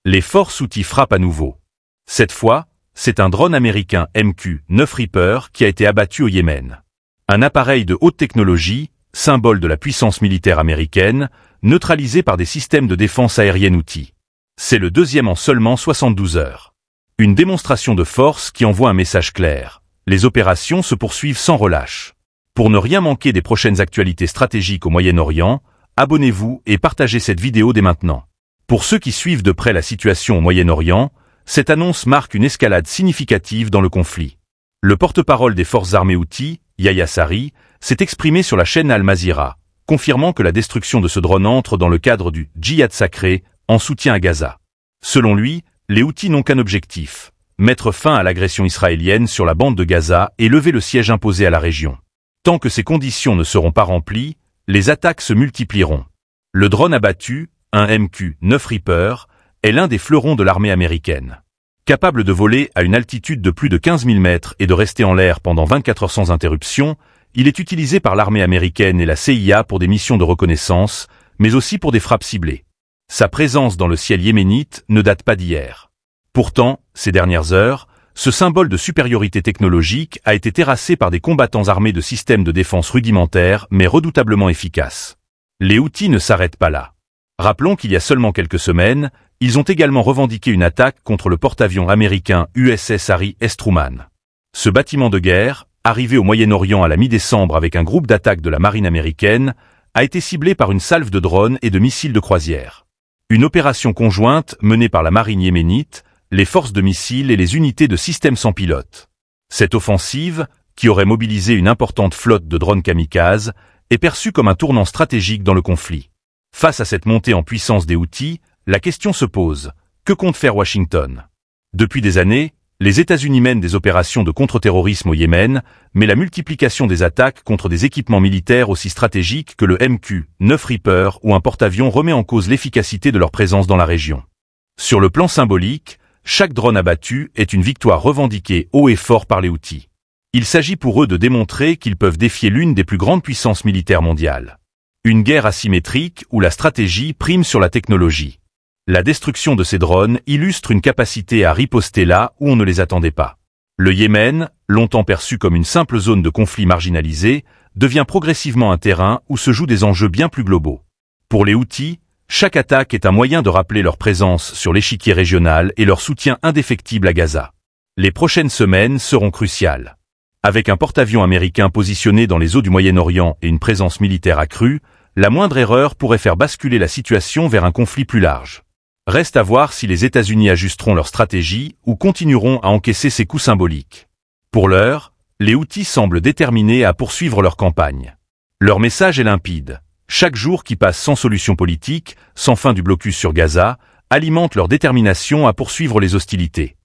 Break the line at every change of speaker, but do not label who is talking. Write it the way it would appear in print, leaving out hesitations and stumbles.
Les forces Houthis frappent à nouveau. Cette fois, c'est un drone américain MQ-9 Reaper qui a été abattu au Yémen. Un appareil de haute technologie, symbole de la puissance militaire américaine, neutralisé par des systèmes de défense aérienne Houthis. C'est le deuxième en seulement 72 heures. Une démonstration de force qui envoie un message clair. Les opérations se poursuivent sans relâche. Pour ne rien manquer des prochaines actualités stratégiques au Moyen-Orient, abonnez-vous et partagez cette vidéo dès maintenant. Pour ceux qui suivent de près la situation au Moyen-Orient, cette annonce marque une escalade significative dans le conflit. Le porte-parole des forces armées Houthis, Yahya Saree, s'est exprimé sur la chaîne Al Mazira, confirmant que la destruction de ce drone entre dans le cadre du djihad sacré en soutien à Gaza. Selon lui, les Houthis n'ont qu'un objectif, mettre fin à l'agression israélienne sur la bande de Gaza et lever le siège imposé à la région. Tant que ces conditions ne seront pas remplies, les attaques se multiplieront. Le drone abattu, un MQ-9 Reaper, est l'un des fleurons de l'armée américaine. Capable de voler à une altitude de plus de 15 000 mètres et de rester en l'air pendant 24 heures sans interruption, il est utilisé par l'armée américaine et la CIA pour des missions de reconnaissance, mais aussi pour des frappes ciblées. Sa présence dans le ciel yéménite ne date pas d'hier. Pourtant, ces dernières heures, ce symbole de supériorité technologique a été terrassé par des combattants armés de systèmes de défense rudimentaires mais redoutablement efficaces. Les Houthis ne s'arrêtent pas là. Rappelons qu'il y a seulement quelques semaines, ils ont également revendiqué une attaque contre le porte-avions américain USS Harry S. Truman. Ce bâtiment de guerre, arrivé au Moyen-Orient à la mi-décembre avec un groupe d'attaque de la marine américaine, a été ciblé par une salve de drones et de missiles de croisière. Une opération conjointe menée par la marine yéménite, les forces de missiles et les unités de systèmes sans pilote. Cette offensive, qui aurait mobilisé une importante flotte de drones kamikazes, est perçue comme un tournant stratégique dans le conflit. Face à cette montée en puissance des Houthis, la question se pose, que compte faire Washington? Depuis des années, les États-Unis mènent des opérations de contre-terrorisme au Yémen, mais la multiplication des attaques contre des équipements militaires aussi stratégiques que le MQ-9 Reaper ou un porte-avions remet en cause l'efficacité de leur présence dans la région. Sur le plan symbolique, chaque drone abattu est une victoire revendiquée haut et fort par les Houthis. Il s'agit pour eux de démontrer qu'ils peuvent défier l'une des plus grandes puissances militaires mondiales. Une guerre asymétrique où la stratégie prime sur la technologie. La destruction de ces drones illustre une capacité à riposter là où on ne les attendait pas. Le Yémen, longtemps perçu comme une simple zone de conflit marginalisée, devient progressivement un terrain où se jouent des enjeux bien plus globaux. Pour les Houthis, chaque attaque est un moyen de rappeler leur présence sur l'échiquier régional et leur soutien indéfectible à Gaza. Les prochaines semaines seront cruciales. Avec un porte-avions américain positionné dans les eaux du Moyen-Orient et une présence militaire accrue, la moindre erreur pourrait faire basculer la situation vers un conflit plus large. Reste à voir si les États-Unis ajusteront leur stratégie ou continueront à encaisser ces coups symboliques. Pour l'heure, les Houthis semblent déterminés à poursuivre leur campagne. Leur message est limpide. Chaque jour qui passe sans solution politique, sans fin du blocus sur Gaza, alimente leur détermination à poursuivre les hostilités.